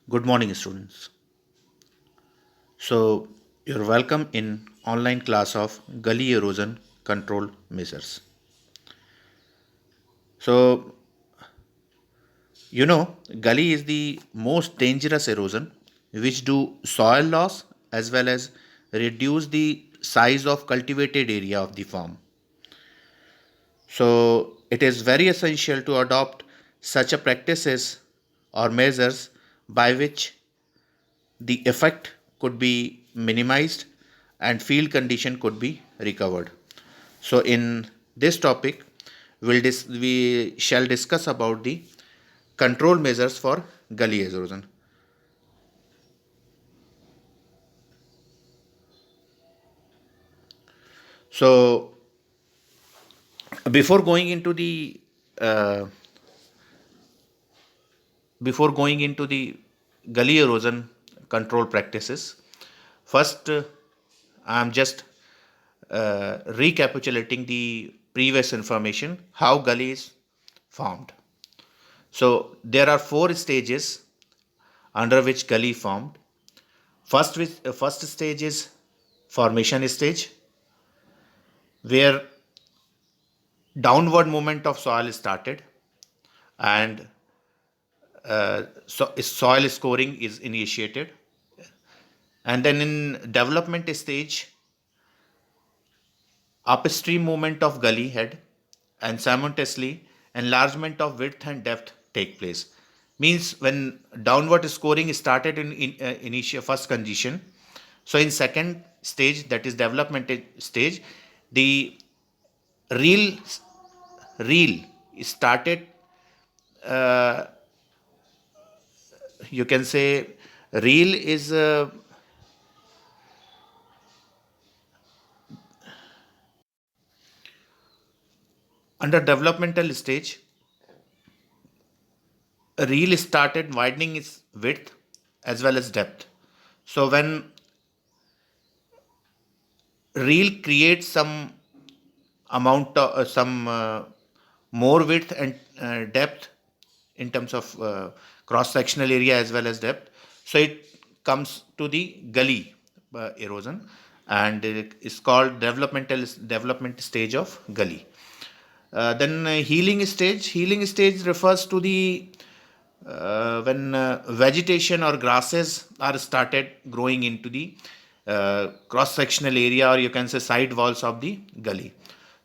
Good morning, students. You're welcome in online class of gully erosion control measures. So, gully is the most dangerous erosion which do soil loss as well as reduce the size of cultivated area of the farm. So, it is very essential to adopt such a practices or measures by which the effect could be minimized and field condition could be recovered. So in this topic we shall discuss about the control measures for gully erosion. So before going into the uh, before going into the gully erosion control practices, first I am just recapitulating the previous information how gully is formed. So there are four stages under which gully formed. First stage is formation stage, where downward movement of soil started and soil scoring is initiated. And then in development stage, upstream movement of gully head and simultaneously enlargement of width and depth take place. Means when downward scoring started in initial first condition, so in second stage, that is development stage, the reel reel started, uh, you can say reel is under developmental stage. Reel started widening its width as well as depth. So when reel creates amount of some more width and depth in terms of cross sectional area as well as depth, so it comes to the gully erosion, and it is called development stage of gully. Then healing stage refers to the when vegetation or grasses are started growing into the cross sectional area, or you can say side walls of the gully.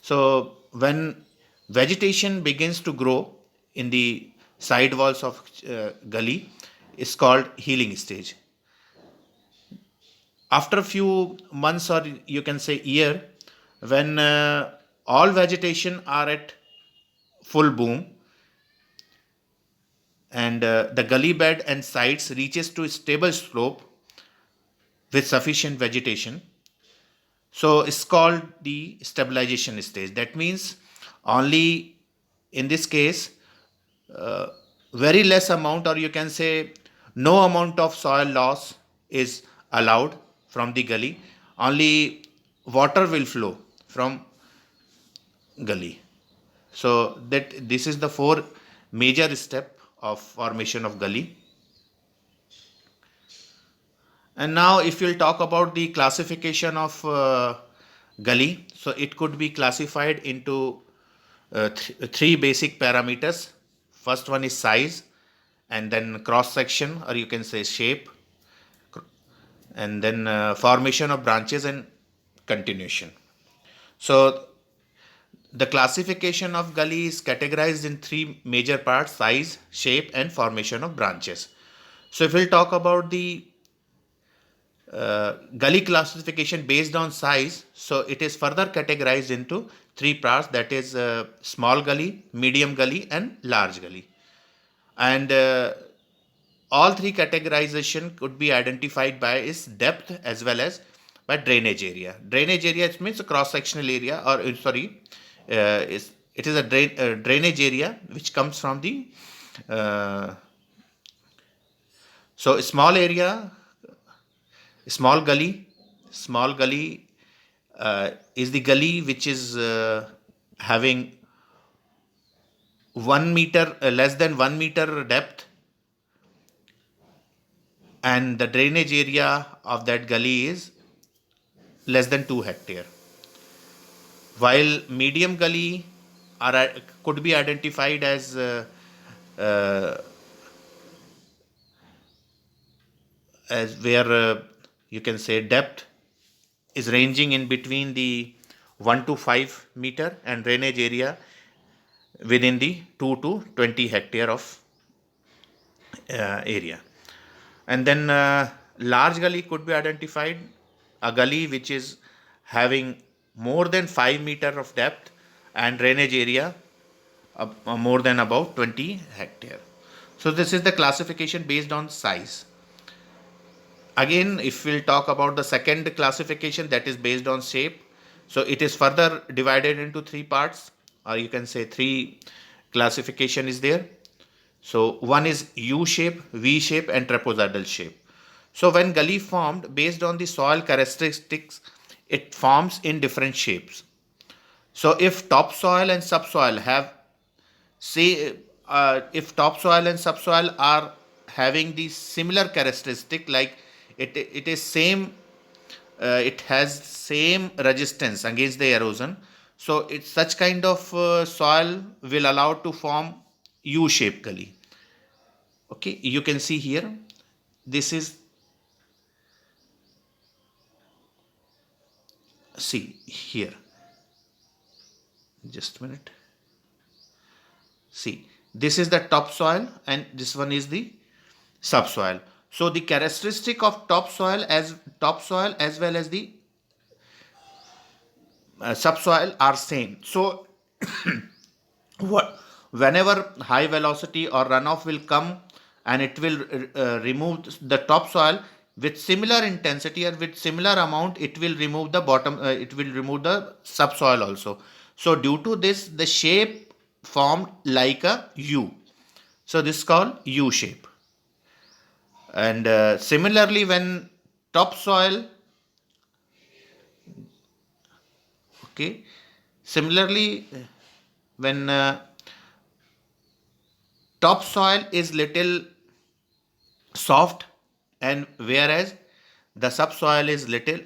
So when vegetation begins to grow in the side walls of gully, is called healing stage. After a few months, or you can say year, when all vegetation are at full boom, and the gully bed and sides reaches to a stable slope with sufficient vegetation, so it's called the stabilization stage. That means only in this case, uh, very less amount, or you can say no amount of soil loss is allowed from the gully. Only water will flow from gully. So that this is the four major step of formation of gully. And now, if you'll talk about the classification of gully, so it could be classified into three basic parameters. First one is size, and then cross section, or you can say shape, and then formation of branches and continuation. So the classification of gully is categorized in three major parts: size, shape, and formation of branches. So if we'll talk about the gully classification based on size, so it is further categorized into three parts, that is small gully, medium gully, and large gully. And all three categorization could be identified by its depth as well as by drainage area. Drainage area means a cross sectional area, or sorry, it is a drainage area which comes from the uh, so small area, small gully. Small gully is the gully which is having 1 meter, less than 1 meter depth, and the drainage area of that gully is less than 2 hectare. While medium gully could be identified uh, as where you can say depth is ranging in between the 1 to 5 meter, and drainage area within the 2 to 20 hectare of area. And then large gully could be identified, a gully which is having more than 5 meter of depth and drainage area more than about 20 hectare. So this is the classification based on size. Again, if we'll talk about the second classification, that is based on shape, so it is further divided into three parts, or you can say three classification is there. So one is U shape, V shape, and trapezoidal shape. So when gully formed based on the soil characteristics, it forms in different shapes. So if topsoil and subsoil have, say, if topsoil and subsoil are having the similar characteristic, like it is same, it has same resistance against the erosion, so it's such kind of soil will allow to form U-shaped gully. Okay, you can see here, this is, see here, just a minute, see, this is the topsoil and this one is the subsoil. So the characteristic of topsoil as well as the subsoil are same. So what, whenever high velocity or runoff will come, and it will remove the topsoil with similar intensity or with similar amount, it will remove the bottom, it will remove the subsoil also. So due to this, the shape formed like a U. So this is called U shape. And similarly, when topsoil, okay, similarly, when topsoil is little soft, and whereas the subsoil is little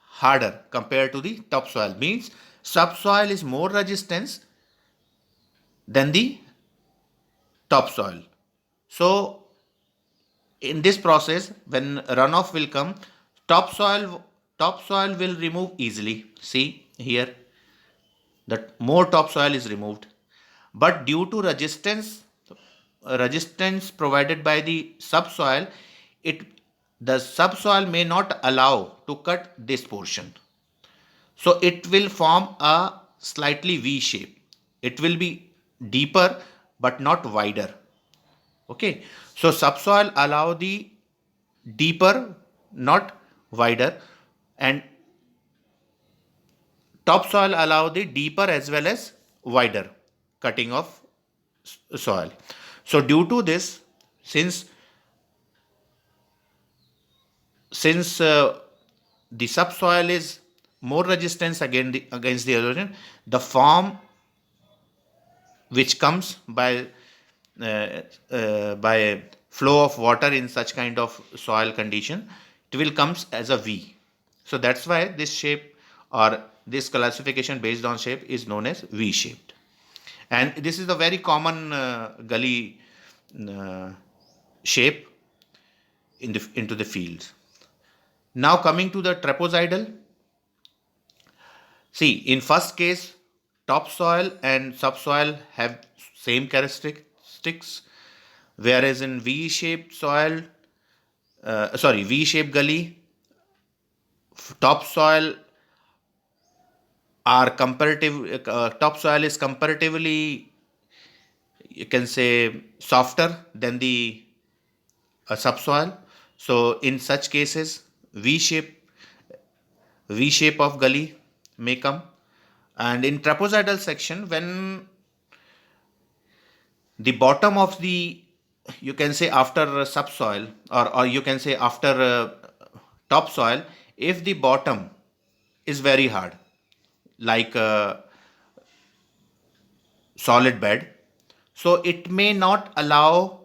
harder compared to the topsoil, means subsoil is more resistance than the topsoil. So in this process, when runoff will come, topsoil will remove easily. See here, that more topsoil is removed, but due to resistance provided by the subsoil, it, the subsoil may not allow to cut this portion, so it will form a slightly V shape. It will be deeper but not wider. Okay, so subsoil allow the deeper, not wider, and topsoil allow the deeper as well as wider cutting of soil. So due to this, since since the subsoil is more resistance against the erosion, the form which comes by flow of water in such kind of soil condition, it will comes as a V. So that's why this shape, or this classification based on shape, is known as V shaped. And this is a very common gully uh, shape into the fields. Now coming to the trapezoidal. See, in first case, topsoil and subsoil have same characteristics, whereas in V-shaped soil, V-shaped gully, topsoil topsoil is comparatively, you can say, softer than the subsoil. So in such cases, V shape of gully may come. And in trapezoidal section, when the bottom of the, you can say, after subsoil, or you can say after topsoil, if the bottom is very hard, like a solid bed, so it may not allow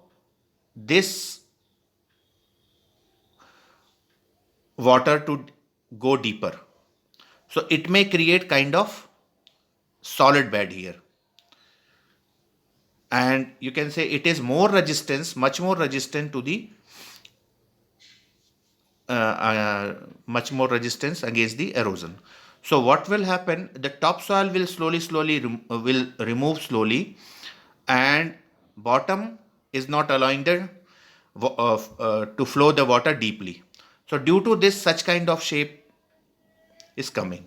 this water to go deeper. So it may create kind of solid bed here. And you can say it is more resistance, much more resistant to the much more resistance against the erosion. So what will happen? The topsoil will slowly will remove slowly, and bottom is not allowing the to flow the water deeply. So due to this, such kind of shape is coming.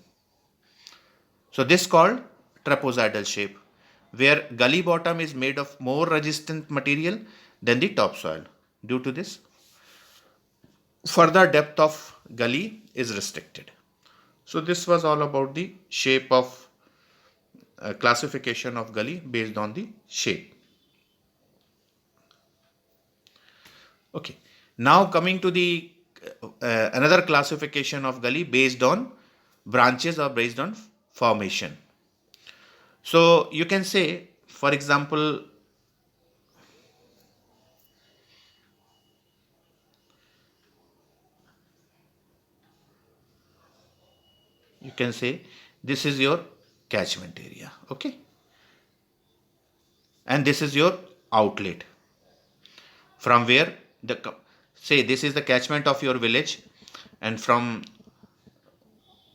So this called trapezoidal shape, where gully bottom is made of more resistant material than the topsoil. Due to this, further depth of gully is restricted. So this was all about the shape of classification of gully based on the shape. Okay. Now coming to the another classification of gully based on branches or based on formation. So you can say, for example, you can say this is your catchment area, okay, and this is your outlet from where the say this is the catchment of your village, and from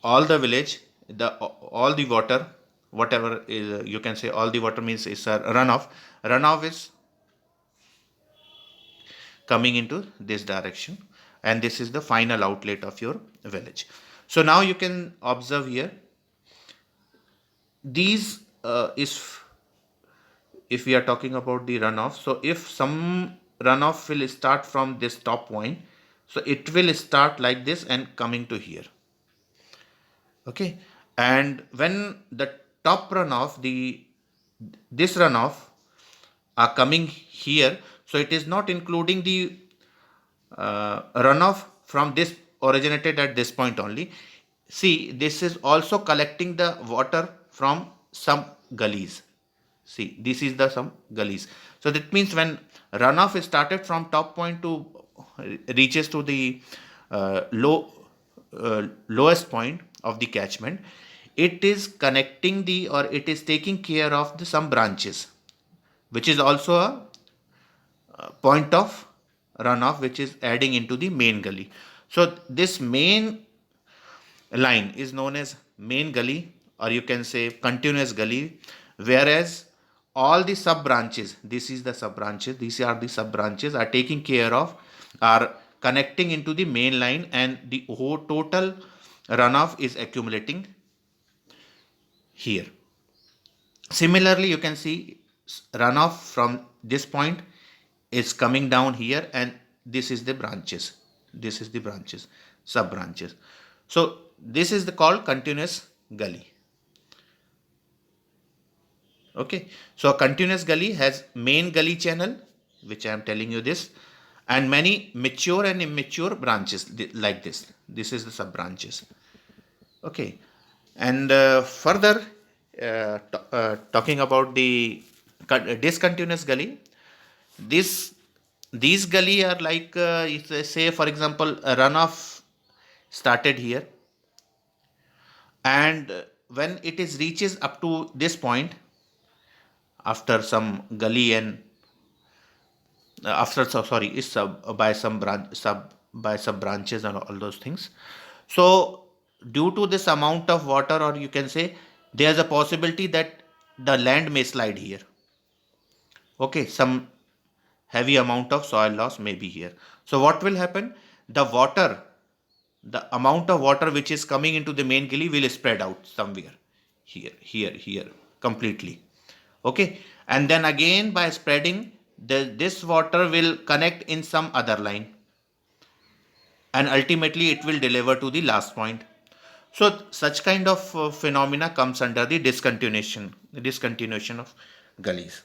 all the village, the all the water, whatever is, you can say all the water means is a runoff. Runoff is coming into this direction, and this is the final outlet of your village. So now you can observe here these is if we are talking about the runoff. So if some runoff will start from this top point, so it will start like this and coming to here, okay. And when the top runoff, the this runoff are coming here, so it is not including the runoff from this originated at this point only. See, this is also collecting the water from some gullies. See, this is the some gullies. So that means when runoff is started from top point to reaches to the lowest point of the catchment, it is connecting the or it is taking care of the some branches, which is also a point of runoff which is adding into the main gully. So this main line is known as main gully, or you can say continuous gully, whereas all the sub branches, this is the sub branches, these are the sub branches are taking care of, are connecting into the main line, and the whole total runoff is accumulating here. Similarly, you can see runoff from this point is coming down here, and this is the branches. This is the branches, sub branches. So this is the called continuous gully. Okay. So a continuous gully has main gully channel, which I am telling you this, and many mature and immature branches like this. This is the sub branches. Okay. And further talking about the discontinuous gully, this these gully are like if I say for example a runoff started here, and when it is reaches up to this point after some gully and after so sorry is sub by some branch sub by sub branches and all those things. So due to this amount of water, or you can say there's a possibility that the land may slide here, okay, some heavy amount of soil loss may be here. So what will happen? The water, the amount of water which is coming into the main gully will spread out somewhere here completely, okay. And then again by spreading, this water will connect in some other line, and ultimately it will deliver to the last point. So such kind of phenomena comes under the discontinuation of gullies.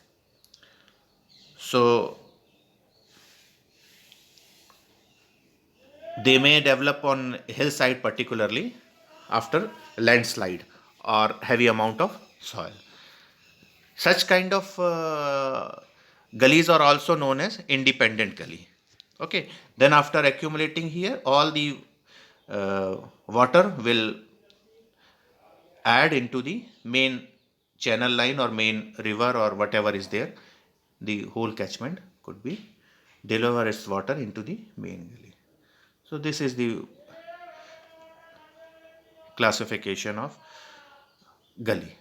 So they may develop on hillside, particularly after landslide or heavy amount of soil. Such kind of gullies are also known as independent gully. Okay. Then after accumulating here, all the water will add into the main channel line or main river or whatever is there. The whole catchment could be deliver its water into the main gully. So this is the classification of gully.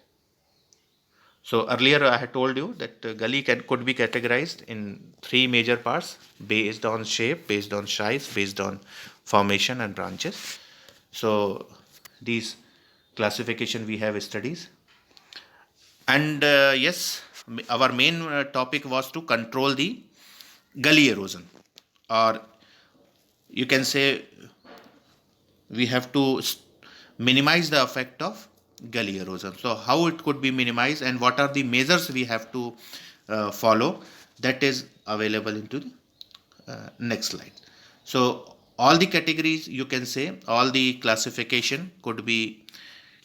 So earlier I had told you that gully could be categorized in three major parts based on shape, based on size, based on formation and branches. So these classification we have studies. And yes, our main topic was to control the gully erosion, or you can say we have to minimize the effect of gully erosion. So how it could be minimized and what are the measures we have to follow, that is available into the next slide. So all the categories, you can say all the classification could be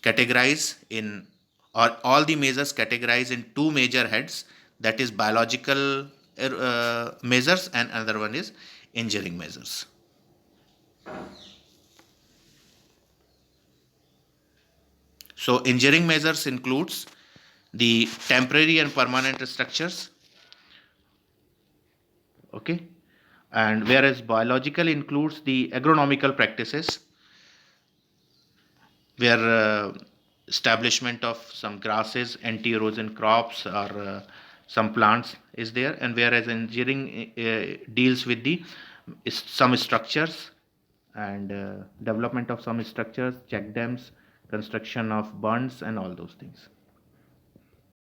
categorized in, or all the measures categorized in two major heads, that is biological measures and another one is engineering measures. So engineering measures includes the temporary and permanent structures, okay, and whereas biological includes the agronomical practices, where establishment of some grasses, anti-erosion crops, or some plants is there, and whereas engineering deals with the some structures and development of some structures, check dams, construction of bunds, and all those things.